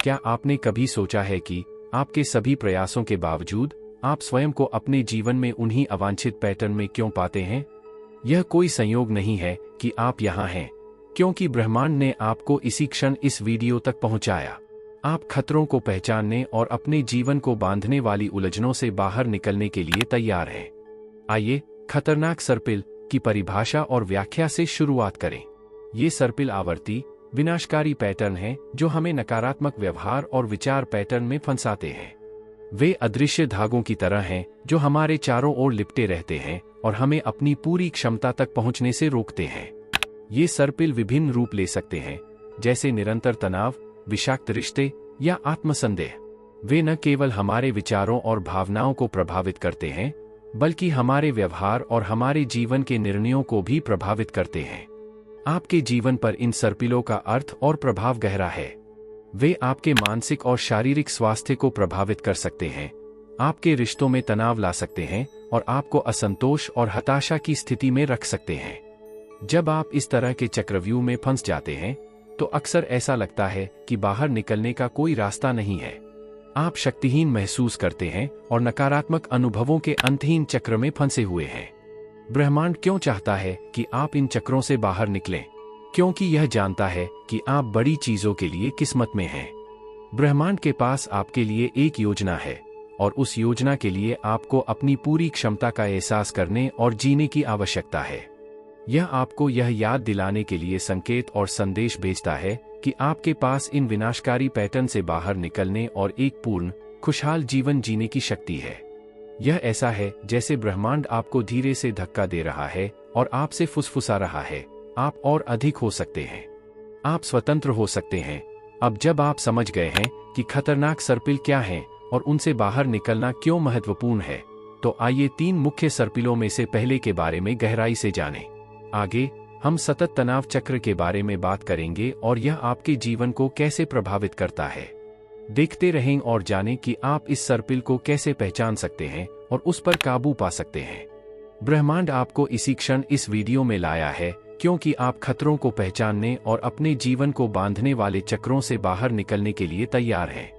क्या आपने कभी सोचा है कि आपके सभी प्रयासों के बावजूद आप स्वयं को अपने जीवन में उन्हीं अवांछित पैटर्न में क्यों पाते हैं? यह कोई संयोग नहीं है कि आप यहाँ हैं, क्योंकि ब्रह्मांड ने आपको इसी क्षण इस वीडियो तक पहुँचाया। आप खतरों को पहचानने और अपने जीवन को बांधने वाली उलझनों से बाहर निकलने के लिए तैयार हैं। आइए खतरनाक सर्पिल की परिभाषा और व्याख्या से शुरुआत करें। ये सर्पिल आवर्ती विनाशकारी पैटर्न हैं जो हमें नकारात्मक व्यवहार और विचार पैटर्न में फंसाते हैं। वे अदृश्य धागों की तरह हैं जो हमारे चारों ओर लिपटे रहते हैं और हमें अपनी पूरी क्षमता तक पहुंचने से रोकते हैं। ये सर्पिल विभिन्न रूप ले सकते हैं, जैसे निरंतर तनाव, विषाक्त रिश्ते या आत्मसंदेह। वे न केवल हमारे विचारों और भावनाओं को प्रभावित करते हैं, बल्कि हमारे व्यवहार और हमारे जीवन के निर्णयों को भी प्रभावित करते हैं। आपके जीवन पर इन सर्पिलों का अर्थ और प्रभाव गहरा है। वे आपके मानसिक और शारीरिक स्वास्थ्य को प्रभावित कर सकते हैं, आपके रिश्तों में तनाव ला सकते हैं और आपको असंतोष और हताशा की स्थिति में रख सकते हैं। जब आप इस तरह के चक्रव्यूह में फंस जाते हैं, तो अक्सर ऐसा लगता है कि बाहर निकलने का कोई रास्ता नहीं है। आप शक्तिहीन महसूस करते हैं और नकारात्मक अनुभवों के अंतहीन चक्र में फंसे हुए हैं। ब्रह्मांड क्यों चाहता है कि आप इन चक्रों से बाहर निकलें? क्योंकि यह जानता है कि आप बड़ी चीजों के लिए किस्मत में हैं। ब्रह्मांड के पास आपके लिए एक योजना है, और उस योजना के लिए आपको अपनी पूरी क्षमता का एहसास करने और जीने की आवश्यकता है। यह आपको यह याद दिलाने के लिए संकेत और संदेश भेजता है कि आपके पास इन विनाशकारी पैटर्न से बाहर निकलने और एक पूर्ण, खुशहाल जीवन जीने की शक्ति है। यह ऐसा है जैसे ब्रह्मांड आपको धीरे से धक्का दे रहा है और आपसे फुसफुसा रहा है, आप और अधिक हो सकते हैं, आप स्वतंत्र हो सकते हैं। अब जब आप समझ गए हैं कि खतरनाक सर्पिल क्या हैं और उनसे बाहर निकलना क्यों महत्वपूर्ण है, तो आइए 3 मुख्य सर्पिलों में से पहले के बारे में गहराई से जानें। आगे हम सतत तनाव चक्र के बारे में बात करेंगे और यह आपके जीवन को कैसे प्रभावित करता है। देखते रहें और जानें कि आप इस सर्पिल को कैसे पहचान सकते हैं और उस पर काबू पा सकते हैं। ब्रह्मांड आपको इसी क्षण इस वीडियो में लाया है क्योंकि आप खतरों को पहचानने और अपने जीवन को बांधने वाले चक्रों से बाहर निकलने के लिए तैयार हैं।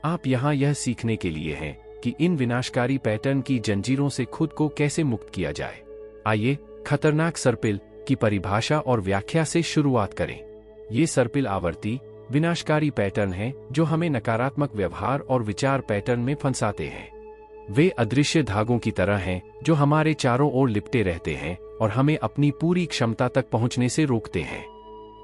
आप यहाँ यह सीखने के लिए हैं कि इन विनाशकारी पैटर्न की जंजीरों से खुद को कैसे मुक्त किया जाए। आइए खतरनाक सर्पिल की परिभाषा और व्याख्या से शुरुआत करें। ये सर्पिल आवर्ती विनाशकारी पैटर्न हैं जो हमें नकारात्मक व्यवहार और विचार पैटर्न में फंसाते हैं। वे अदृश्य धागों की तरह हैं जो हमारे चारों ओर लिपटे रहते हैं और हमें अपनी पूरी क्षमता तक पहुंचने से रोकते हैं।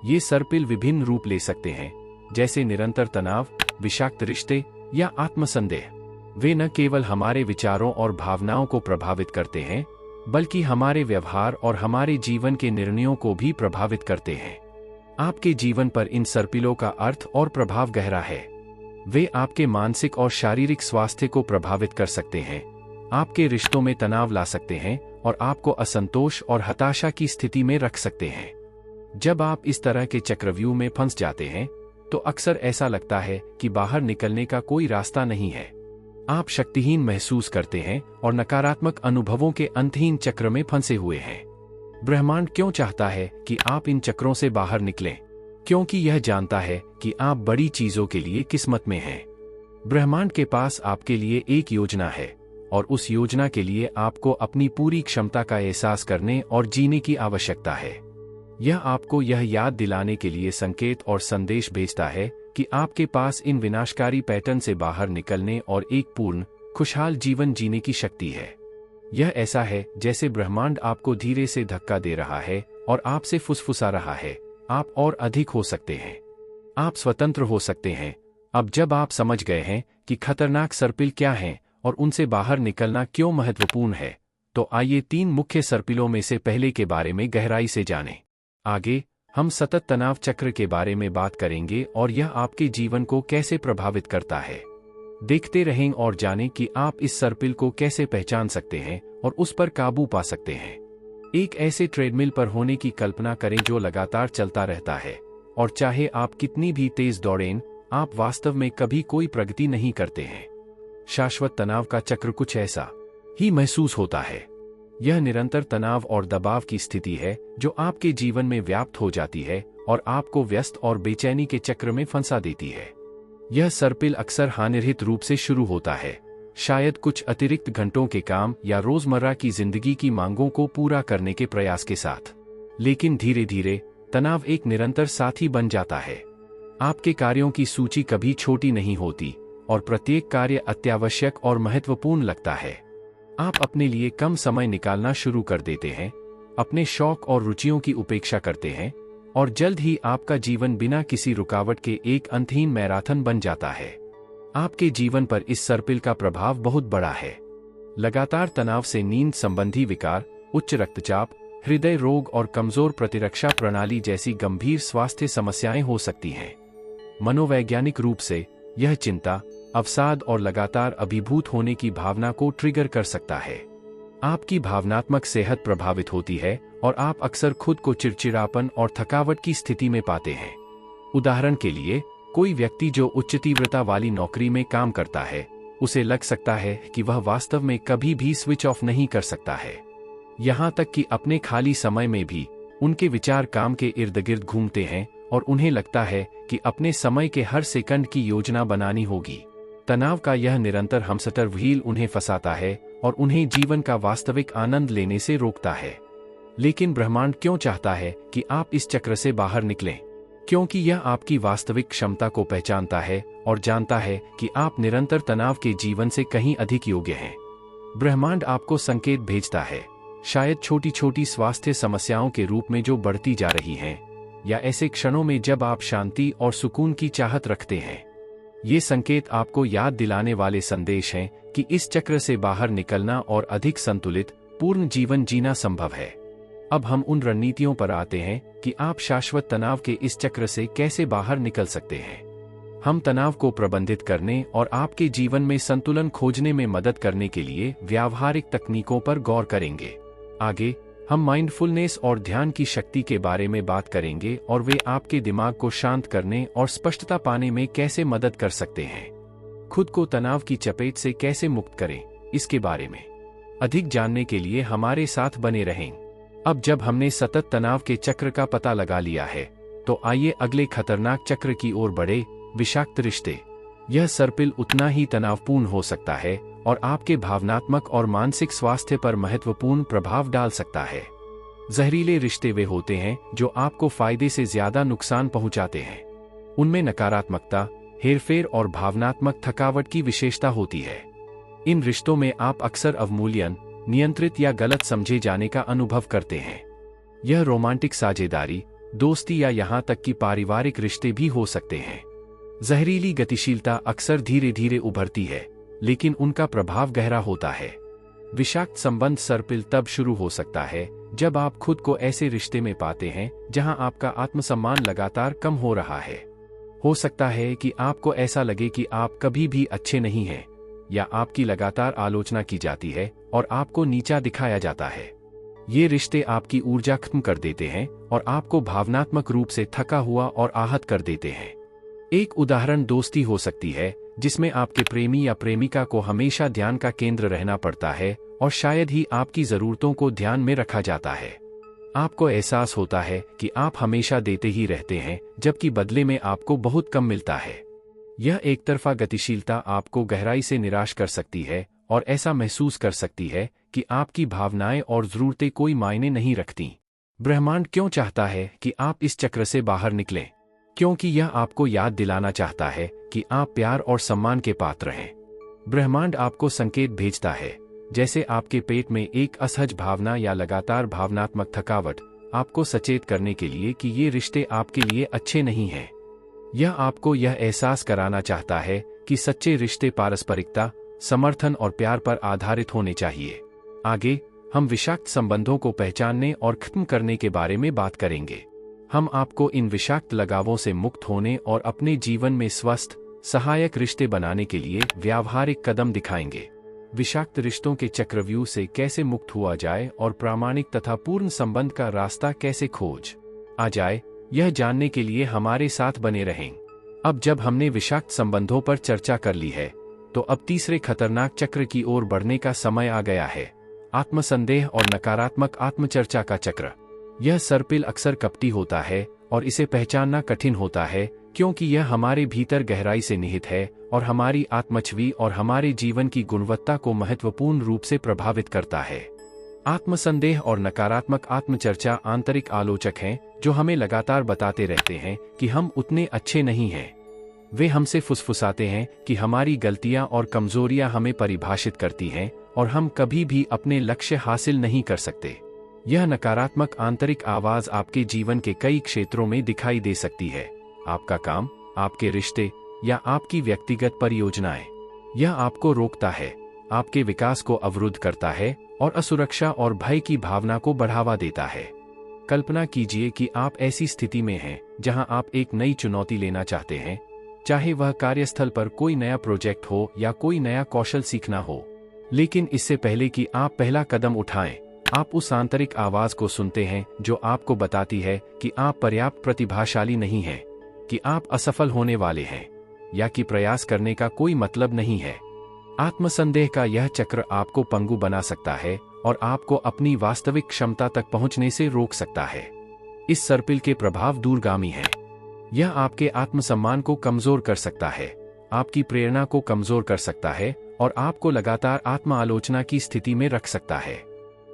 ये सर्पिल विभिन्न रूप ले सकते हैं, जैसे निरंतर तनाव, विषाक्त रिश्ते या आत्मसंदेह। वे न केवल हमारे विचारों और भावनाओं को प्रभावित करते हैं, बल्कि हमारे व्यवहार और हमारे जीवन के निर्णयों को भी प्रभावित करते हैं। आपके जीवन पर इन सर्पिलों का अर्थ और प्रभाव गहरा है। वे आपके मानसिक और शारीरिक स्वास्थ्य को प्रभावित कर सकते हैं, आपके रिश्तों में तनाव ला सकते हैं और आपको असंतोष और हताशा की स्थिति में रख सकते हैं। जब आप इस तरह के चक्रव्यूह में फंस जाते हैं, तो अक्सर ऐसा लगता है कि बाहर निकलने का कोई रास्ता नहीं है। आप शक्तिहीन महसूस करते हैं और नकारात्मक अनुभवों के अंतहीन चक्र में फंसे हुए हैं। ब्रह्मांड क्यों चाहता है कि आप इन चक्रों से बाहर निकलें? क्योंकि यह जानता है कि आप बड़ी चीजों के लिए किस्मत में हैं। ब्रह्मांड के पास आपके लिए एक योजना है, और उस योजना के लिए आपको अपनी पूरी क्षमता का एहसास करने और जीने की आवश्यकता है। यह आपको यह याद दिलाने के लिए संकेत और संदेश भेजता है कि आपके पास इन विनाशकारी पैटर्न से बाहर निकलने और एक पूर्ण, खुशहाल जीवन जीने की शक्ति है। यह ऐसा है जैसे ब्रह्मांड आपको धीरे से धक्का दे रहा है और आपसे फुसफुसा रहा है, आप और अधिक हो सकते हैं, आप स्वतंत्र हो सकते हैं। अब जब आप समझ गए हैं कि खतरनाक सर्पिल क्या हैं और उनसे बाहर निकलना क्यों महत्वपूर्ण है, तो आइए 3 मुख्य सर्पिलों में से पहले के बारे में गहराई से जानें। आगे हम सतत तनाव चक्र के बारे में बात करेंगे और यह आपके जीवन को कैसे प्रभावित करता है। देखते रहें और जानें कि आप इस सर्पिल को कैसे पहचान सकते हैं और उस पर काबू पा सकते हैं। एक ऐसे ट्रेडमिल पर होने की कल्पना करें जो लगातार चलता रहता है, और चाहे आप कितनी भी तेज दौड़ें, आप वास्तव में कभी कोई प्रगति नहीं करते हैं। शाश्वत तनाव का चक्र कुछ ऐसा ही महसूस होता है। यह निरंतर तनाव और दबाव की स्थिति है जो आपके जीवन में व्याप्त हो जाती है और आपको व्यस्त और बेचैनी के चक्र में फंसा देती है। यह सर्पिल अक्सर हानिरहित रूप से शुरू होता है, शायद कुछ अतिरिक्त घंटों के काम या रोजमर्रा की जिंदगी की मांगों को पूरा करने के प्रयास के साथ। लेकिन धीरे धीरे तनाव एक निरंतर साथी बन जाता है। आपके कार्यों की सूची कभी छोटी नहीं होती और प्रत्येक कार्य अत्यावश्यक और महत्वपूर्ण लगता है। आप अपने लिए कम समय निकालना शुरू कर देते हैं, अपने शौक और रुचियों की उपेक्षा करते हैं और जल्द ही आपका जीवन बिना किसी रुकावट के एक अंतहीन मैराथन बन जाता है। आपके जीवन पर इस सर्पिल का प्रभाव बहुत बड़ा है। लगातार तनाव से नींद संबंधी विकार, उच्च रक्तचाप, हृदय रोग और कमजोर प्रतिरक्षा प्रणाली जैसी गंभीर स्वास्थ्य समस्याएं हो सकती हैं। मनोवैज्ञानिक रूप से यह चिंता, अवसाद और लगातार अभिभूत होने की भावना को ट्रिगर कर सकता है। आपकी भावनात्मक सेहत प्रभावित होती है और आप अक्सर खुद को चिड़चिड़ापन और थकावट की स्थिति में पाते हैं। उदाहरण के लिए, कोई व्यक्ति जो उच्च तीव्रता वाली नौकरी में काम करता है, उसे लग सकता है कि वह वास्तव में कभी भी स्विच ऑफ नहीं कर सकता है। यहाँ तक कि अपने खाली समय में भी उनके विचार काम के इर्द गिर्द घूमते हैं और उन्हें लगता है कि अपने समय के हर सेकंड की योजना बनानी होगी। तनाव का यह निरंतर हमसटर व्हील उन्हें फंसाता है और उन्हें जीवन का वास्तविक आनंद लेने से रोकता है। लेकिन ब्रह्मांड क्यों चाहता है कि आप इस चक्र से बाहर निकलें? क्योंकि यह आपकी वास्तविक क्षमता को पहचानता है और जानता है कि आप निरंतर तनाव के जीवन से कहीं अधिक योग्य हैं। ब्रह्मांड आपको संकेत भेजता है, शायद छोटी छोटी स्वास्थ्य समस्याओं के रूप में जो बढ़ती जा रही हैं, या ऐसे क्षणों में जब आप शांति और सुकून की चाहत रखते हैं। ये संकेत आपको याद दिलाने वाले संदेश हैं कि इस चक्र से बाहर निकलना और अधिक संतुलित, पूर्ण जीवन जीना संभव है। अब हम उन रणनीतियों पर आते हैं कि आप शाश्वत तनाव के इस चक्र से कैसे बाहर निकल सकते हैं। हम तनाव को प्रबंधित करने और आपके जीवन में संतुलन खोजने में मदद करने के लिए व्यावहारिक तकनीकों पर गौर करेंगे। आगे हम माइंडफुलनेस और ध्यान की शक्ति के बारे में बात करेंगे और वे आपके दिमाग को शांत करने और स्पष्टता पाने में कैसे मदद कर सकते हैं। खुद को तनाव की चपेट से कैसे मुक्त करें, इसके बारे में अधिक जानने के लिए हमारे साथ बने रहें। अब जब हमने सतत तनाव के चक्र का पता लगा लिया है, तो आइए अगले खतरनाक चक्र की ओर बढ़े, विषाक्त रिश्ते। यह सर्पिल उतना ही तनावपूर्ण हो सकता है और आपके भावनात्मक और मानसिक स्वास्थ्य पर महत्वपूर्ण प्रभाव डाल सकता है। जहरीले रिश्ते वे होते हैं जो आपको फायदे से ज्यादा नुकसान पहुंचाते हैं। उनमें नकारात्मकता, हेरफेर और भावनात्मक थकावट की विशेषता होती है। इन रिश्तों में आप अक्सर अवमूल्यन, नियंत्रित या गलत समझे जाने का अनुभव करते हैं। यह रोमांटिक साझेदारी, दोस्ती या यहाँ तक कि पारिवारिक रिश्ते भी हो सकते हैं। जहरीली गतिशीलता अक्सर धीरे धीरे उभरती है, लेकिन उनका प्रभाव गहरा होता है। विषाक्त संबंध सर्पिल तब शुरू हो सकता है जब आप खुद को ऐसे रिश्ते में पाते हैं जहां आपका आत्मसम्मान लगातार कम हो रहा है। हो सकता है कि आपको ऐसा लगे कि आप कभी भी अच्छे नहीं हैं, या आपकी लगातार आलोचना की जाती है और आपको नीचा दिखाया जाता है। ये रिश्ते आपकी ऊर्जा खत्म कर देते हैं और आपको भावनात्मक रूप से थका हुआ और आहत कर देते हैं। एक उदाहरण दोस्ती हो सकती है जिसमें आपके प्रेमी या प्रेमिका को हमेशा ध्यान का केंद्र रहना पड़ता है और शायद ही आपकी जरूरतों को ध्यान में रखा जाता है। आपको एहसास होता है कि आप हमेशा देते ही रहते हैं, जबकि बदले में आपको बहुत कम मिलता है। यह एक तरफा गतिशीलता आपको गहराई से निराश कर सकती है और ऐसा महसूस कर सकती है कि आपकी भावनाएं और जरूरतें कोई मायने नहीं रखती। ब्रह्मांड क्यों चाहता है कि आप इस चक्र से बाहर निकलें? क्योंकि यह आपको याद दिलाना चाहता है कि आप प्यार और सम्मान के पात्र हैं। ब्रह्मांड आपको संकेत भेजता है, जैसे आपके पेट में एक असहज भावना या लगातार भावनात्मक थकावट, आपको सचेत करने के लिए कि ये रिश्ते आपके लिए अच्छे नहीं हैं। यह आपको यह एहसास कराना चाहता है कि सच्चे रिश्ते पारस्परिकता, समर्थन और प्यार पर आधारित होने चाहिए। आगे हम विषाक्त संबंधों को पहचानने और खत्म करने के बारे में बात करेंगे। हम आपको इन विषाक्त लगावों से मुक्त होने और अपने जीवन में स्वस्थ, सहायक रिश्ते बनाने के लिए व्यावहारिक कदम दिखाएंगे। विषाक्त रिश्तों के चक्रव्यूह से कैसे मुक्त हुआ जाए और प्रामाणिक तथा पूर्ण संबंध का रास्ता कैसे खोज आ जाए, यह जानने के लिए हमारे साथ बने रहें। अब जब हमने विषाक्त संबंधों पर चर्चा कर ली है, तो अब तीसरे खतरनाक चक्र की ओर बढ़ने का समय आ गया है, आत्मसंदेह और नकारात्मक आत्मचर्चा का चक्र। यह सर्पिल अक्सर कपटी होता है और इसे पहचानना कठिन होता है क्योंकि यह हमारे भीतर गहराई से निहित है और हमारी आत्मछवि और हमारे जीवन की गुणवत्ता को महत्वपूर्ण रूप से प्रभावित करता है। आत्मसंदेह और नकारात्मक आत्मचर्चा आंतरिक आलोचक हैं जो हमें लगातार बताते रहते हैं कि हम उतने अच्छे नहीं हैं। वे हमसे फुसफुसाते हैं कि हमारी गलतियां और कमजोरियां हमें परिभाषित करती हैं और हम कभी भी अपने लक्ष्य हासिल नहीं कर सकते। यह नकारात्मक आंतरिक आवाज आपके जीवन के कई क्षेत्रों में दिखाई दे सकती है। आपका काम, आपके रिश्ते या आपकी व्यक्तिगत परियोजनाएं। यह आपको रोकता है, आपके विकास को अवरुद्ध करता है और असुरक्षा और भय की भावना को बढ़ावा देता है। कल्पना कीजिए कि आप ऐसी स्थिति में हैं जहां आप एक नई चुनौती लेना चाहते हैं, चाहे वह कार्यस्थल पर कोई नया प्रोजेक्ट हो या कोई नया कौशल सीखना हो। लेकिन इससे पहले कि आप पहला कदम उठाएं, आप उस आंतरिक आवाज को सुनते हैं जो आपको बताती है कि आप पर्याप्त प्रतिभाशाली नहीं हैं, कि आप असफल होने वाले हैं या कि प्रयास करने का कोई मतलब नहीं है। आत्मसंदेह का यह चक्र आपको पंगु बना सकता है और आपको अपनी वास्तविक क्षमता तक पहुंचने से रोक सकता है। इस सर्पिल के प्रभाव दूरगामी हैं। यह आपके आत्मसम्मान को कमजोर कर सकता है, आपकी प्रेरणा को कमजोर कर सकता है और आपको लगातार आत्म आलोचना की स्थिति में रख सकता है।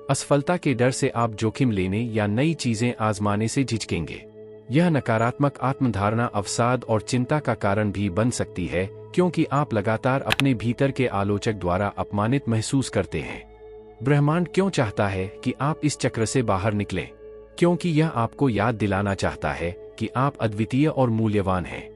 असफलता के डर से आप जोखिम लेने या नई चीजें आजमाने से झिझकेंगे। यह नकारात्मक आत्मधारणा अवसाद और चिंता का कारण भी बन सकती है क्योंकि आप लगातार अपने भीतर के आलोचक द्वारा अपमानित महसूस करते हैं। ब्रह्मांड क्यों चाहता है कि आप इस चक्र से बाहर निकलें? क्योंकि यह आपको याद दिलाना चाहता है कि आप अद्वितीय और मूल्यवान हैं।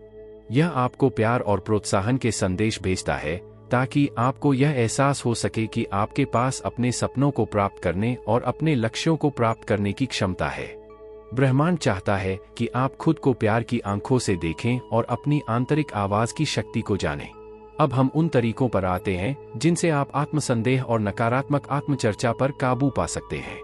यह आपको प्यार और प्रोत्साहन के संदेश भेजता है ताकि आपको यह एहसास हो सके कि आपके पास अपने सपनों को प्राप्त करने और अपने लक्ष्यों को प्राप्त करने की क्षमता है। ब्रह्मांड चाहता है कि आप खुद को प्यार की आंखों से देखें और अपनी आंतरिक आवाज की शक्ति को जानें। अब हम उन तरीकों पर आते हैं जिनसे आप आत्मसंदेह और नकारात्मक आत्मचर्चा पर काबू पा सकते हैं।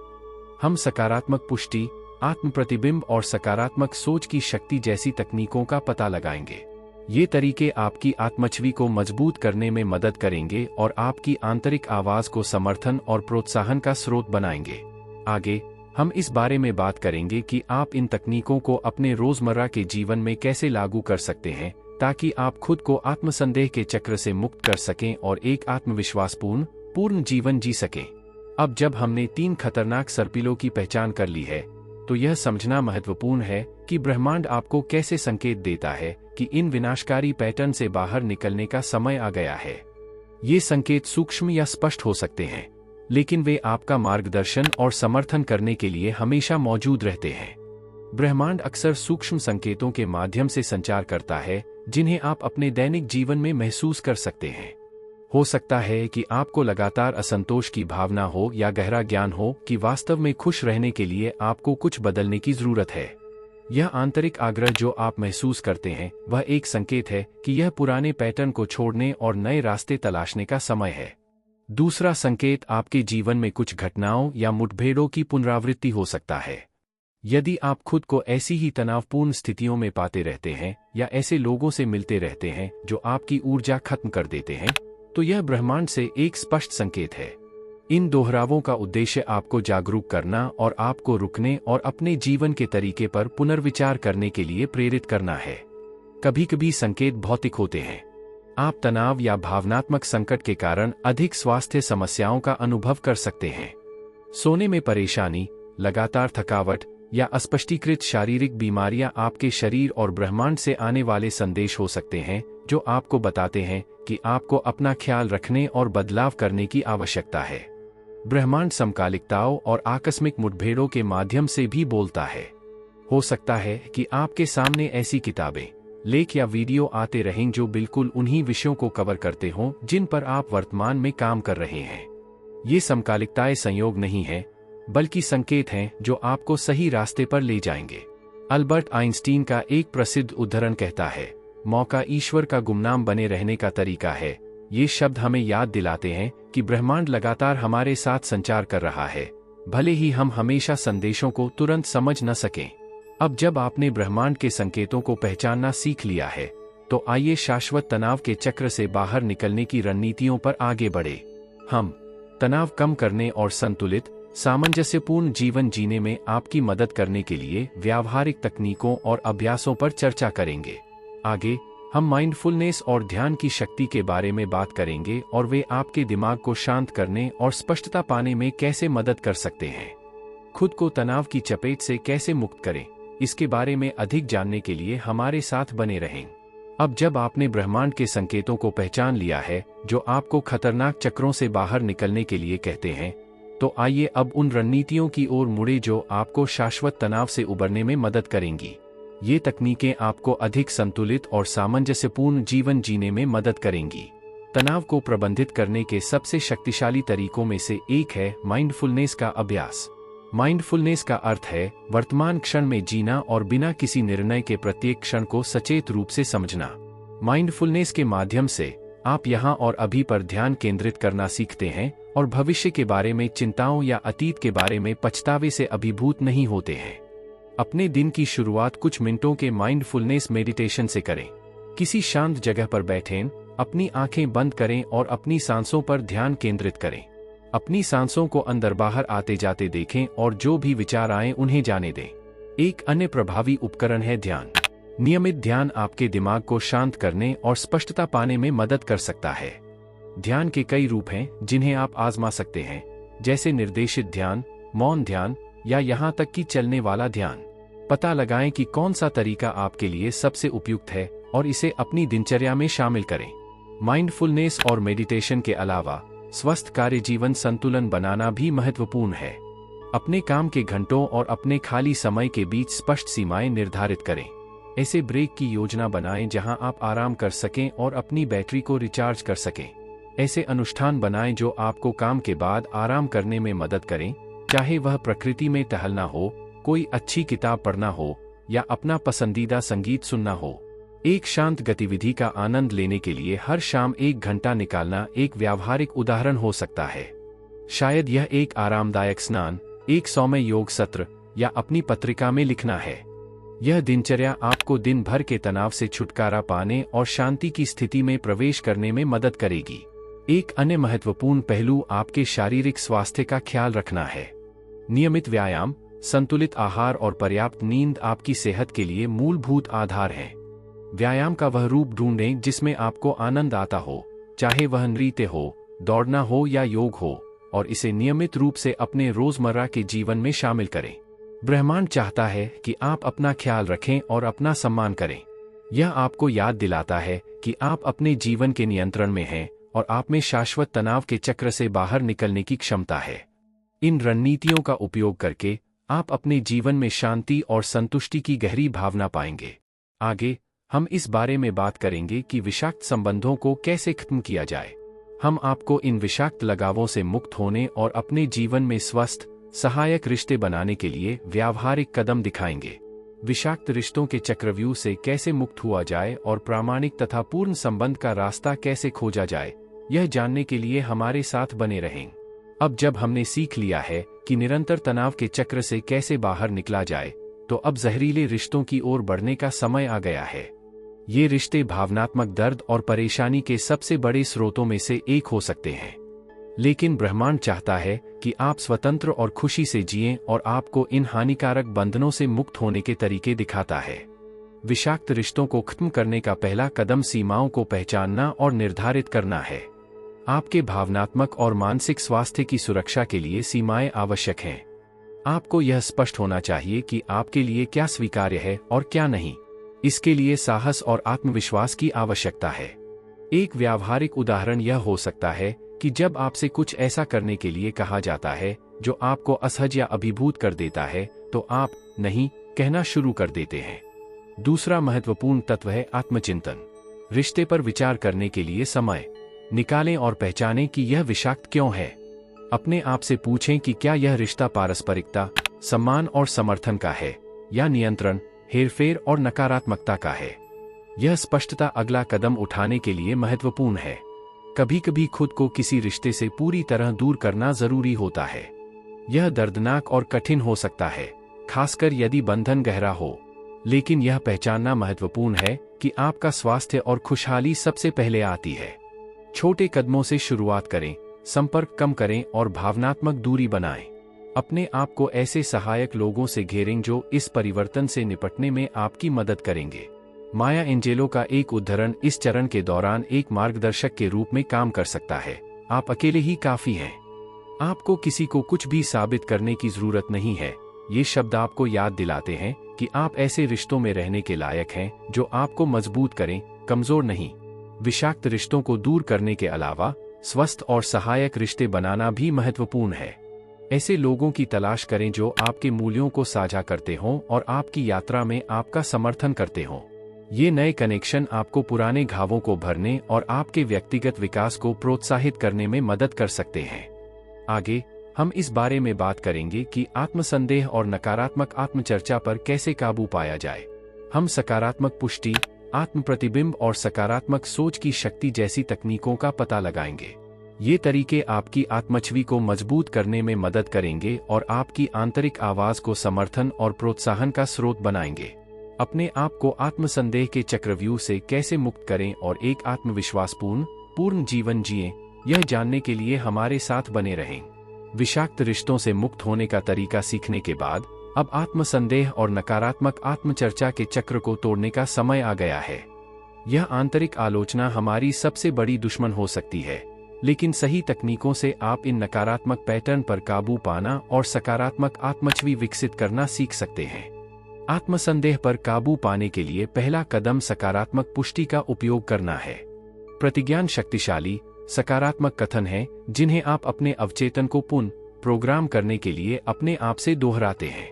हम सकारात्मक पुष्टि, आत्म प्रतिबिंब और सकारात्मक सोच की शक्ति जैसी तकनीकों का पता लगाएंगे। ये तरीके आपकी आत्मछवि को मजबूत करने में मदद करेंगे और आपकी आंतरिक आवाज को समर्थन और प्रोत्साहन का स्रोत बनाएंगे। आगे हम इस बारे में बात करेंगे कि आप इन तकनीकों को अपने रोजमर्रा के जीवन में कैसे लागू कर सकते हैं ताकि आप खुद को आत्मसंदेह के चक्र से मुक्त कर सकें और एक पूर्ण जीवन जी सकें। अब जब हमने 3 खतरनाक सर्पिलों की पहचान कर ली है, तो यह समझना महत्वपूर्ण है कि ब्रह्मांड आपको कैसे संकेत देता है कि इन विनाशकारी पैटर्न से बाहर निकलने का समय आ गया है। ये संकेत सूक्ष्म या स्पष्ट हो सकते हैं, लेकिन वे आपका मार्गदर्शन और समर्थन करने के लिए हमेशा मौजूद रहते हैं। ब्रह्मांड अक्सर सूक्ष्म संकेतों के माध्यम से संचार करता है जिन्हें आप अपने दैनिक जीवन में महसूस कर सकते हैं। हो सकता है कि आपको लगातार असंतोष की भावना हो या गहरा ज्ञान हो कि वास्तव में खुश रहने के लिए आपको कुछ बदलने की जरूरत है। यह आंतरिक आग्रह जो आप महसूस करते हैं वह एक संकेत है कि यह पुराने पैटर्न को छोड़ने और नए रास्ते तलाशने का समय है। दूसरा संकेत आपके जीवन में कुछ घटनाओं या मुठभेड़ों की पुनरावृत्ति हो सकता है। यदि आप खुद को ऐसी ही तनावपूर्ण स्थितियों में पाते रहते हैं या ऐसे लोगों से मिलते रहते हैं जो आपकी ऊर्जा खत्म कर देते हैं, तो यह ब्रह्मांड से एक स्पष्ट संकेत है। इन दोहरावों का उद्देश्य आपको जागरूक करना और आपको रुकने और अपने जीवन के तरीके पर पुनर्विचार करने के लिए प्रेरित करना है। कभी-कभी संकेत भौतिक होते हैं। आप तनाव या भावनात्मक संकट के कारण अधिक स्वास्थ्य समस्याओं का अनुभव कर सकते हैं। सोने में परेशानी, लगातार थकावट या अस्पष्टीकृत शारीरिक बीमारियां आपके शरीर और ब्रह्मांड से आने वाले संदेश हो सकते हैं जो आपको बताते हैं कि आपको अपना ख्याल रखने और बदलाव करने की आवश्यकता है। ब्रह्मांड समकालिकताओं और आकस्मिक मुठभेड़ों के माध्यम से भी बोलता है। हो सकता है कि आपके सामने ऐसी किताबें, लेख या वीडियो आते रहें जो बिल्कुल उन्हीं विषयों को कवर करते हों जिन पर आप वर्तमान में काम कर रहे हैं। ये समकालिकताएं संयोग नहीं हैं, बल्कि संकेत हैं जो आपको सही रास्ते पर ले जाएंगे। अल्बर्ट आइंस्टीन का एक प्रसिद्ध उद्धरण कहता है, मौका ईश्वर का गुमनाम बने रहने का तरीका है। ये शब्द हमें याद दिलाते हैं कि ब्रह्मांड लगातार हमारे साथ संचार कर रहा है, भले ही हम हमेशा संदेशों को तुरंत समझ न सकें। अब जब आपने ब्रह्मांड के संकेतों को पहचानना सीख लिया है, तो आइए शाश्वत तनाव के चक्र से बाहर निकलने की रणनीतियों पर आगे बढ़े। हम तनाव कम करने और संतुलित, सामंजस्यपूर्ण जीवन जीने में आपकी मदद करने के लिए व्यावहारिक तकनीकों और अभ्यासों पर चर्चा करेंगे। आगे हम माइंडफुलनेस और ध्यान की शक्ति के बारे में बात करेंगे और वे आपके दिमाग को शांत करने और स्पष्टता पाने में कैसे मदद कर सकते हैं। खुद को तनाव की चपेट से कैसे मुक्त करें, इसके बारे में अधिक जानने के लिए हमारे साथ बने रहें। अब जब आपने ब्रह्मांड के संकेतों को पहचान लिया है जो आपको खतरनाक चक्रों से बाहर निकलने के लिए कहते हैं, तो आइए अब उन रणनीतियों की ओर मुड़े जो आपको शाश्वत तनाव से उबरने में मदद करेंगी। ये तकनीकें आपको अधिक संतुलित और सामंजस्यपूर्ण जीवन जीने में मदद करेंगी। तनाव को प्रबंधित करने के सबसे शक्तिशाली तरीकों में से एक है माइंडफुलनेस का अभ्यास। माइंडफुलनेस का अर्थ है वर्तमान क्षण में जीना और बिना किसी निर्णय के प्रत्येक क्षण को सचेत रूप से समझना। माइंडफुलनेस के माध्यम से आप यहाँ और अभी पर ध्यान केंद्रित करना सीखते हैं और भविष्य के बारे में चिंताओं या अतीत के बारे में पछतावे से अभिभूत नहीं होते हैं। अपने दिन की शुरुआत कुछ मिनटों के माइंडफुलनेस मेडिटेशन से करें। किसी शांत जगह पर बैठें, अपनी आंखें बंद करें और अपनी सांसों पर ध्यान केंद्रित करें। अपनी सांसों को अंदर बाहर आते जाते देखें और जो भी विचार आए उन्हें जाने दें। एक अन्य प्रभावी उपकरण है ध्यान। नियमित ध्यान आपके दिमाग को शांत करने और स्पष्टता पाने में मदद कर सकता है। ध्यान के कई रूप हैं जिन्हें आप आजमा सकते हैं, जैसे निर्देशित ध्यान, मौन ध्यान या यहाँ तक कि चलने वाला ध्यान। पता लगाएं कि कौन सा तरीका आपके लिए सबसे उपयुक्त है और इसे अपनी दिनचर्या में शामिल करें। माइंडफुलनेस और मेडिटेशन के अलावा स्वस्थ कार्य जीवन संतुलन बनाना भी महत्वपूर्ण है। अपने काम के घंटों और अपने खाली समय के बीच स्पष्ट सीमाएं निर्धारित करें। ऐसे ब्रेक की योजना बनाएं जहां आप आराम कर सकें और अपनी बैटरी को रिचार्ज कर सकें। ऐसे अनुष्ठान बनाएं जो आपको काम के बाद आराम करने में मदद करें, चाहे वह प्रकृति में टहलना हो, कोई अच्छी किताब पढ़ना हो या अपना पसंदीदा संगीत सुनना हो। एक शांत गतिविधि का आनंद लेने के लिए हर शाम 1 घंटा निकालना एक व्यावहारिक उदाहरण हो सकता है। शायद यह एक आरामदायक स्नान, एक सौम्य योग सत्र या अपनी पत्रिका में लिखना है। यह दिनचर्या आपको दिन भर के तनाव से छुटकारा पाने और शांति की स्थिति में प्रवेश करने में मदद करेगी। एक अन्य महत्वपूर्ण पहलू आपके शारीरिक स्वास्थ्य का ख्याल रखना है। नियमित व्यायाम, संतुलित आहार और पर्याप्त नींद आपकी सेहत के लिए मूलभूत आधार हैं। व्यायाम का वह रूप ढूंढें जिसमें आपको आनंद आता हो, चाहे वह नृत्य हो, दौड़ना हो या योग हो, और इसे नियमित रूप से अपने रोजमर्रा के जीवन में शामिल करें। ब्रह्मांड चाहता है कि आप अपना ख्याल रखें और अपना सम्मान करें। यह आपको याद दिलाता है कि आप अपने जीवन के नियंत्रण में हैं और आप में शाश्वत तनाव के चक्र से बाहर निकलने की क्षमता है। इन रणनीतियों का उपयोग करके आप अपने जीवन में शांति और संतुष्टि की गहरी भावना पाएंगे। आगे हम इस बारे में बात करेंगे कि विषाक्त संबंधों को कैसे खत्म किया जाए। हम आपको इन विषाक्त लगावों से मुक्त होने और अपने जीवन में स्वस्थ, सहायक रिश्ते बनाने के लिए व्यावहारिक कदम दिखाएंगे। विषाक्त रिश्तों के चक्रव्यूह से कैसे मुक्त हुआ जाए और प्रामाणिक तथा पूर्ण संबंध का रास्ता कैसे खोजा जाए, यह जानने के लिए हमारे साथ बने रहें। अब जब हमने सीख लिया है कि निरंतर तनाव के चक्र से कैसे बाहर निकला जाए, तो अब जहरीले रिश्तों की ओर बढ़ने का समय आ गया है। ये रिश्ते भावनात्मक दर्द और परेशानी के सबसे बड़े स्रोतों में से एक हो सकते हैं। लेकिन ब्रह्मांड चाहता है कि आप स्वतंत्र और खुशी से जिएं और आपको इन हानिकारक बंधनों से मुक्त होने के तरीके दिखाता है। विषाक्त रिश्तों को खत्म करने का पहला कदम सीमाओं को पहचानना और निर्धारित करना है। आपके भावनात्मक और मानसिक स्वास्थ्य की सुरक्षा के लिए सीमाएं आवश्यक हैं। आपको यह स्पष्ट होना चाहिए कि आपके लिए क्या स्वीकार्य है और क्या नहीं। इसके लिए साहस और आत्मविश्वास की आवश्यकता है। एक व्यावहारिक उदाहरण यह हो सकता है कि जब आपसे कुछ ऐसा करने के लिए कहा जाता है जो आपको असहज या अभिभूत कर देता है, तो आप नहीं कहना शुरू कर देते हैं। दूसरा महत्वपूर्ण तत्व है आत्मचिंतन। रिश्ते पर विचार करने के लिए समय निकालें और पहचानें कि यह विषाक्त क्यों है। अपने आप से पूछें कि क्या यह रिश्ता पारस्परिकता, सम्मान और समर्थन का है या नियंत्रण, हेरफेर और नकारात्मकता का है। यह स्पष्टता अगला कदम उठाने के लिए महत्वपूर्ण है। कभी कभी खुद को किसी रिश्ते से पूरी तरह दूर करना जरूरी होता है। यह दर्दनाक और कठिन हो सकता है, खासकर यदि बंधन गहरा हो। लेकिन यह पहचानना महत्वपूर्ण है कि आपका स्वास्थ्य और खुशहाली सबसे पहले आती है। छोटे कदमों से शुरुआत करें, संपर्क कम करें और भावनात्मक दूरी बनाएं। अपने आप को ऐसे सहायक लोगों से घेरें जो इस परिवर्तन से निपटने में आपकी मदद करेंगे। माया एंजेलो का एक उदाहरण इस चरण के दौरान एक मार्गदर्शक के रूप में काम कर सकता है। आप अकेले ही काफी हैं। आपको किसी को कुछ भी साबित करने की जरूरत नहीं है। ये शब्द आपको याद दिलाते हैं कि आप ऐसे रिश्तों में रहने के लायक हैं जो आपको मजबूत करें, कमजोर नहीं। विषाक्त रिश्तों को दूर करने के अलावा स्वस्थ और सहायक रिश्ते बनाना भी महत्वपूर्ण है। ऐसे लोगों की तलाश करें जो आपके मूल्यों को साझा करते हों और आपकी यात्रा में आपका समर्थन करते हों। ये नए कनेक्शन आपको पुराने घावों को भरने और आपके व्यक्तिगत विकास को प्रोत्साहित करने में मदद कर सकते हैं। आगे हम इस बारे में बात करेंगे कि आत्मसंदेह और नकारात्मक आत्मचर्चा पर कैसे काबू पाया जाए। हम सकारात्मक पुष्टि, आत्म प्रतिबिंब और सकारात्मक सोच की शक्ति जैसी तकनीकों का पता लगाएंगे। ये तरीके आपकी आत्मछवि को मजबूत करने में मदद करेंगे और आपकी आंतरिक आवाज को समर्थन और प्रोत्साहन का स्रोत बनाएंगे। अपने आप को आत्मसंदेह के चक्रव्यूह से कैसे मुक्त करें और एक आत्मविश्वासपूर्ण जीवन जिएं, यह जानने के लिए हमारे साथ बने रहें। विषाक्त रिश्तों से मुक्त होने का तरीका सीखने के बाद अब आत्मसंदेह और नकारात्मक आत्मचर्चा के चक्र को तोड़ने का समय आ गया है। यह आंतरिक आलोचना हमारी सबसे बड़ी दुश्मन हो सकती है, लेकिन सही तकनीकों से आप इन नकारात्मक पैटर्न पर काबू पाना और सकारात्मक आत्मछवि विकसित करना सीख सकते हैं। आत्मसंदेह पर काबू पाने के लिए पहला कदम सकारात्मक पुष्टि का उपयोग करना है। प्रतिज्ञान शक्तिशाली, सकारात्मक कथन हैं जिन्हें आप अपने अवचेतन को पुनः प्रोग्राम करने के लिए अपने आप से दोहराते हैं।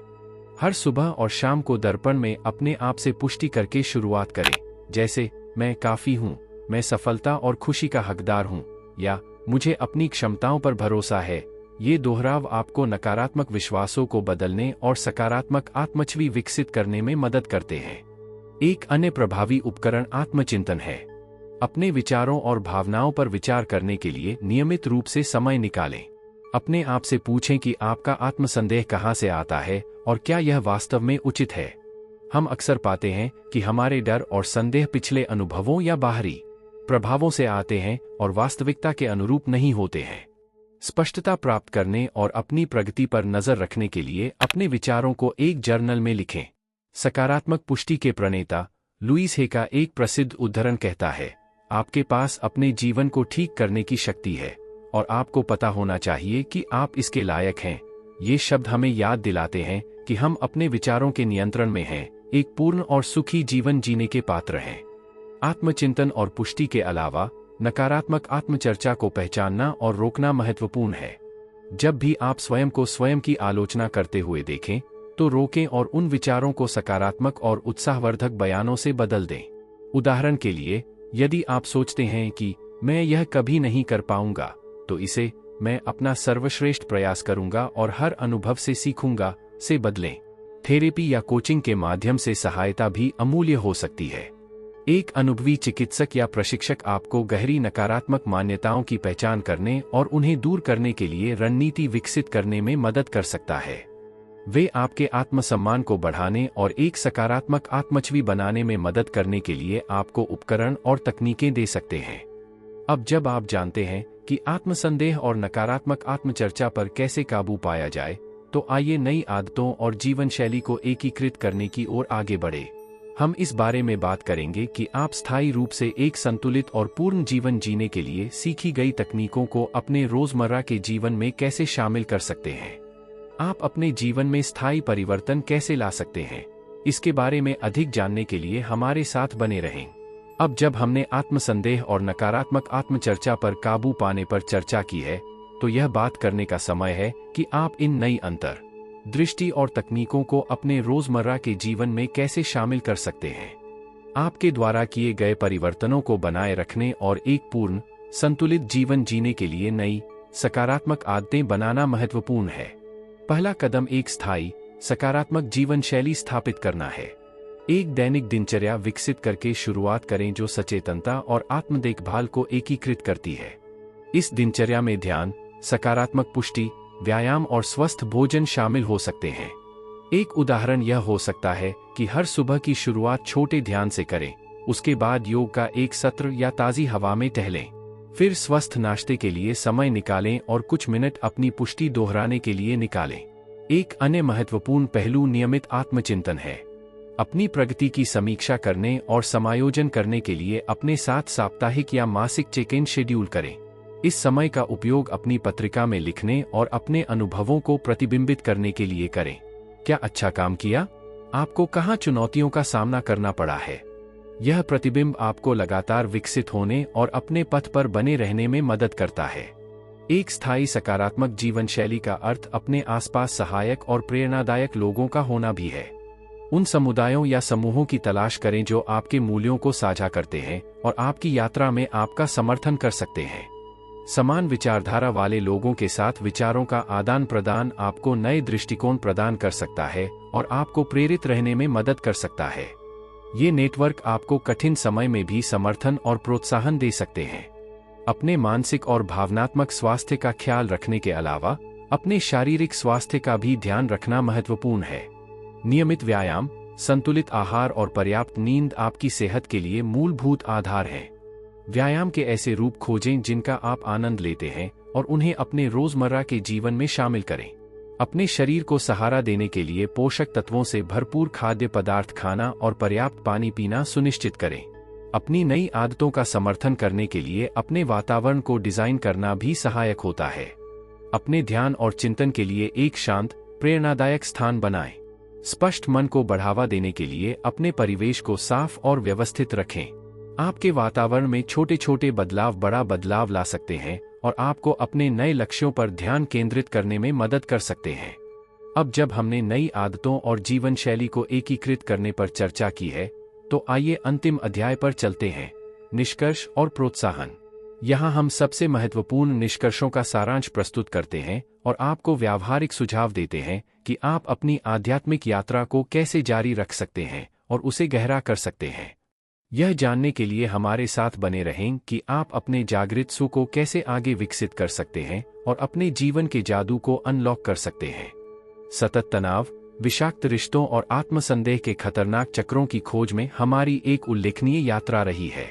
हर सुबह और शाम को दर्पण में अपने आप से पुष्टि करके शुरुआत करें, जैसे मैं काफी हूँ, मैं सफलता और खुशी का हकदार हूँ, या मुझे अपनी क्षमताओं पर भरोसा है। ये दोहराव आपको नकारात्मक विश्वासों को बदलने और सकारात्मक आत्मछवि विकसित करने में मदद करते हैं। एक अन्य प्रभावी उपकरण आत्मचिंतन है। अपने विचारों और भावनाओं पर विचार करने के लिए नियमित रूप से समय निकालें। अपने आप से पूछें कि आपका आत्मसंदेह कहाँ से आता है और क्या यह वास्तव में उचित है। हम अक्सर पाते हैं कि हमारे डर और संदेह पिछले अनुभवों या बाहरी प्रभावों से आते हैं और वास्तविकता के अनुरूप नहीं होते हैं। स्पष्टता प्राप्त करने और अपनी प्रगति पर नजर रखने के लिए अपने विचारों को एक जर्नल में लिखें। सकारात्मक पुष्टि के प्रणेता लुईस हे का एक प्रसिद्ध उद्धरण कहता है, आपके पास अपने जीवन को ठीक करने की शक्ति है और आपको पता होना चाहिए कि आप इसके लायक हैं। ये शब्द हमें याद दिलाते हैं कि हम अपने विचारों के नियंत्रण में हैं, एक पूर्ण और सुखी जीवन जीने के पात्र हैं। आत्मचिंतन और पुष्टि के अलावा नकारात्मक आत्मचर्चा को पहचानना और रोकना महत्वपूर्ण है। जब भी आप स्वयं को स्वयं की आलोचना करते हुए देखें, तो रोकें और उन विचारों को सकारात्मक और उत्साहवर्धक बयानों से बदल दें। उदाहरण के लिए, यदि आप सोचते हैं कि मैं यह कभी नहीं कर पाऊंगा, तो इसे मैं अपना सर्वश्रेष्ठ प्रयास करूंगा और हर अनुभव से सीखूंगा से बदलें। थेरेपी या कोचिंग के माध्यम से सहायता भी अमूल्य हो सकती है। एक अनुभवी चिकित्सक या प्रशिक्षक आपको गहरी नकारात्मक मान्यताओं की पहचान करने और उन्हें दूर करने के लिए रणनीति विकसित करने में मदद कर सकता है। वे आपके आत्मसम्मान को बढ़ाने और एक सकारात्मक आत्मछवि बनाने में मदद करने के लिए आपको उपकरण और तकनीकें दे सकते हैं। अब जब आप जानते हैं कि आत्मसंदेह और नकारात्मक आत्मचर्चा पर कैसे काबू पाया जाए, तो आइए नई आदतों और जीवन शैली को एकीकृत करने की ओर आगे बढ़े। हम इस बारे में बात करेंगे कि आप स्थायी रूप से एक संतुलित और पूर्ण जीवन जीने के लिए सीखी गई तकनीकों को अपने रोजमर्रा के जीवन में कैसे शामिल कर सकते हैं। आप अपने जीवन में स्थायी परिवर्तन कैसे ला सकते हैं, इसके बारे में अधिक जानने के लिए हमारे साथ बने रहें। अब जब हमने आत्मसंदेह और नकारात्मक आत्मचर्चा पर काबू पाने पर चर्चा की है, तो यह बात करने का समय है कि आप इन नई अंतर दृष्टि और तकनीकों को अपने रोजमर्रा के जीवन में कैसे शामिल कर सकते हैं। आपके द्वारा किए गए परिवर्तनों को बनाए रखने और एक पूर्ण संतुलित जीवन जीने के लिए नई सकारात्मक आदतें बनाना महत्वपूर्ण है। पहला कदम एक स्थायी सकारात्मक जीवन शैली स्थापित करना है। एक दैनिक दिनचर्या विकसित करके शुरुआत करें जो सचेतनता और आत्म देखभाल को एकीकृत करती है। इस दिनचर्या में ध्यान, सकारात्मक पुष्टि, व्यायाम और स्वस्थ भोजन शामिल हो सकते हैं। एक उदाहरण यह हो सकता है कि हर सुबह की शुरुआत छोटे ध्यान से करें, उसके बाद योग का एक सत्र या ताज़ी हवा में टहलें। फिर स्वस्थ नाश्ते के लिए समय निकालें और कुछ मिनट अपनी पुष्टि दोहराने के लिए निकालें। एक अन्य महत्वपूर्ण पहलू नियमित आत्मचिंतन है। अपनी प्रगति की समीक्षा करने और समायोजन करने के लिए अपने साथ साप्ताहिक या मासिक चेक इन शेड्यूल करें। इस समय का उपयोग अपनी पत्रिका में लिखने और अपने अनुभवों को प्रतिबिंबित करने के लिए करें। क्या अच्छा काम किया? आपको कहाँ चुनौतियों का सामना करना पड़ा है? यह प्रतिबिंब आपको लगातार विकसित होने और अपने पथ पर बने रहने में मदद करता है। एक स्थायी सकारात्मक जीवन शैली का अर्थ अपने आसपास सहायक और प्रेरणादायक लोगों का होना भी है। उन समुदायों या समूहों की तलाश करें जो आपके मूल्यों को साझा करते हैं और आपकी यात्रा में आपका समर्थन कर सकते हैं। समान विचारधारा वाले लोगों के साथ विचारों का आदान प्रदान आपको नए दृष्टिकोण प्रदान कर सकता है और आपको प्रेरित रहने में मदद कर सकता है। ये नेटवर्क आपको कठिन समय में भी समर्थन और प्रोत्साहन दे सकते हैं। अपने मानसिक और भावनात्मक स्वास्थ्य का ख्याल रखने के अलावा अपने शारीरिक स्वास्थ्य का भी ध्यान रखना महत्वपूर्ण है। नियमित व्यायाम, संतुलित आहार और पर्याप्त नींद आपकी सेहत के लिए मूलभूत आधार हैं। व्यायाम के ऐसे रूप खोजें जिनका आप आनंद लेते हैं और उन्हें अपने रोजमर्रा के जीवन में शामिल करें। अपने शरीर को सहारा देने के लिए पोषक तत्वों से भरपूर खाद्य पदार्थ खाना और पर्याप्त पानी पीना सुनिश्चित करें। अपनी नई आदतों का समर्थन करने के लिए अपने वातावरण को डिजाइन करना भी सहायक होता है। अपने ध्यान और चिंतन के लिए एक शांत, प्रेरणादायक स्थान बनाएं। स्पष्ट मन को बढ़ावा देने के लिए अपने परिवेश को साफ और व्यवस्थित रखें। आपके वातावरण में छोटे छोटे बदलाव बड़ा बदलाव ला सकते हैं और आपको अपने नए लक्ष्यों पर ध्यान केंद्रित करने में मदद कर सकते हैं। अब जब हमने नई आदतों और जीवन शैली को एकीकृत करने पर चर्चा की है, तो आइए अंतिम अध्याय पर चलते हैं, निष्कर्ष और प्रोत्साहन। यहाँ हम सबसे महत्वपूर्ण निष्कर्षों का सारांश प्रस्तुत करते हैं और आपको व्यावहारिक सुझाव देते हैं कि आप अपनी आध्यात्मिक यात्रा को कैसे जारी रख सकते हैं और उसे गहरा कर सकते हैं। यह जानने के लिए हमारे साथ बने रहें कि आप अपने जागृत स्व को कैसे आगे विकसित कर सकते हैं और अपने जीवन के जादू को अनलॉक कर सकते हैं। सतत तनाव, विषाक्त रिश्तों और आत्मसंदेह के खतरनाक चक्रों की खोज में हमारी एक उल्लेखनीय यात्रा रही है।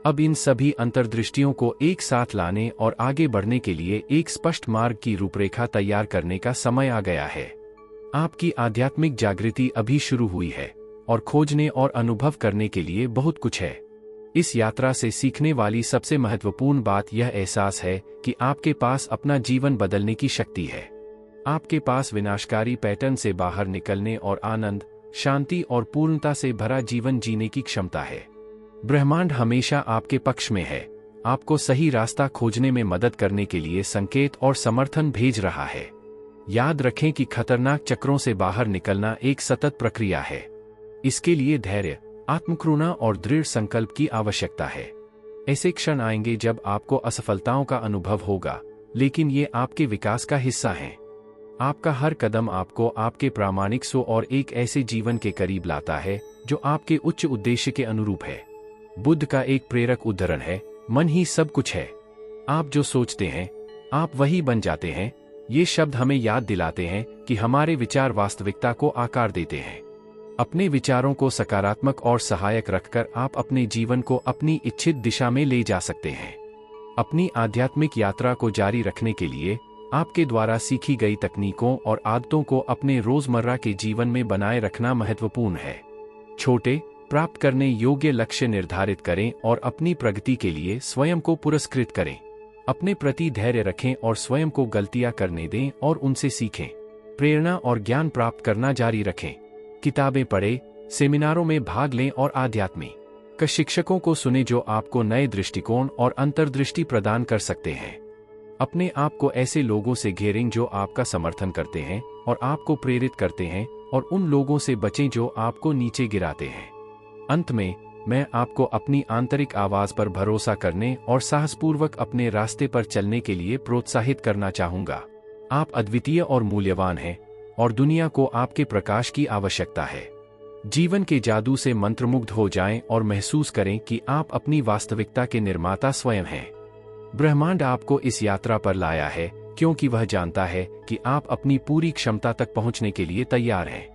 अब इन सभी अंतर्दृष्टियों को एक साथ लाने और आगे बढ़ने के लिए एक स्पष्ट मार्ग की रूपरेखा तैयार करने का समय आ गया है। आपकी आध्यात्मिक जागृति अभी शुरू हुई है और खोजने और अनुभव करने के लिए बहुत कुछ है। इस यात्रा से सीखने वाली सबसे महत्वपूर्ण बात यह एहसास है कि आपके पास अपना जीवन बदलने की शक्ति है। आपके पास विनाशकारी पैटर्न से बाहर निकलने और आनंद, शांति और पूर्णता से भरा जीवन जीने की क्षमता है। ब्रह्मांड हमेशा आपके पक्ष में है, आपको सही रास्ता खोजने में मदद करने के लिए संकेत और समर्थन भेज रहा है। याद रखें कि खतरनाक चक्रों से बाहर निकलना एक सतत प्रक्रिया है। इसके लिए धैर्य, आत्मकरुणा और दृढ़ संकल्प की आवश्यकता है। ऐसे क्षण आएंगे जब आपको असफलताओं का अनुभव होगा, लेकिन ये आपके विकास का हिस्सा हैं। आपका हर कदम आपको आपके प्रामाणिक स्व और एक ऐसे जीवन के करीब लाता है जो आपके उच्च उद्देश्य के अनुरूप है। बुद्ध का एक प्रेरक उदाहरण है, मन ही सब कुछ है। आप जो सोचते हैं, आप वही बन जाते हैं। ये शब्द हमें याद दिलाते हैं कि हमारे विचार वास्तविकता को आकार देते हैं। अपने विचारों को सकारात्मक और सहायक रखकर आप अपने जीवन को अपनी इच्छित दिशा में ले जा सकते हैं। अपनी आध्यात्मिक यात्रा को जारी रखने के लिए आपके द्वारा सीखी गई तकनीकों और आदतों को अपने रोजमर्रा के जीवन में बनाए रखना महत्वपूर्ण है। छोटे, प्राप्त करने योग्य लक्ष्य निर्धारित करें और अपनी प्रगति के लिए स्वयं को पुरस्कृत करें। अपने प्रति धैर्य रखें और स्वयं को गलतियां करने दें और उनसे सीखें। प्रेरणा और ज्ञान प्राप्त करना जारी रखें। किताबें पढ़ें, सेमिनारों में भाग लें और आध्यात्मिक शिक्षकों को सुने जो आपको नए दृष्टिकोण और अंतर्दृष्टि प्रदान कर सकते हैं। अपने आप को ऐसे लोगों से घेरें जो आपका समर्थन करते हैं और आपको प्रेरित करते हैं, और उन लोगों से बचें जो आपको नीचे गिराते हैं। अंत में, मैं आपको अपनी आंतरिक आवाज पर भरोसा करने और साहसपूर्वक अपने रास्ते पर चलने के लिए प्रोत्साहित करना चाहूंगा। आप अद्वितीय और मूल्यवान हैं और दुनिया को आपके प्रकाश की आवश्यकता है। जीवन के जादू से मंत्रमुग्ध हो जाएं और महसूस करें कि आप अपनी वास्तविकता के निर्माता स्वयं हैं। ब्रह्मांड आपको इस यात्रा पर लाया है क्योंकि वह जानता है कि आप अपनी पूरी क्षमता तक पहुंचने के लिए तैयार हैं।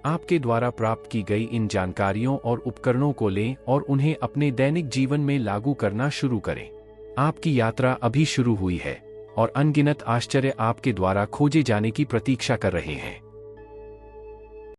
आपके द्वारा प्राप्त की गई इन जानकारियों और उपकरणों को लें और उन्हें अपने दैनिक जीवन में लागू करना शुरू करें। आपकी यात्रा अभी शुरू हुई है और अनगिनत आश्चर्य आपके द्वारा खोजे जाने की प्रतीक्षा कर रहे हैं।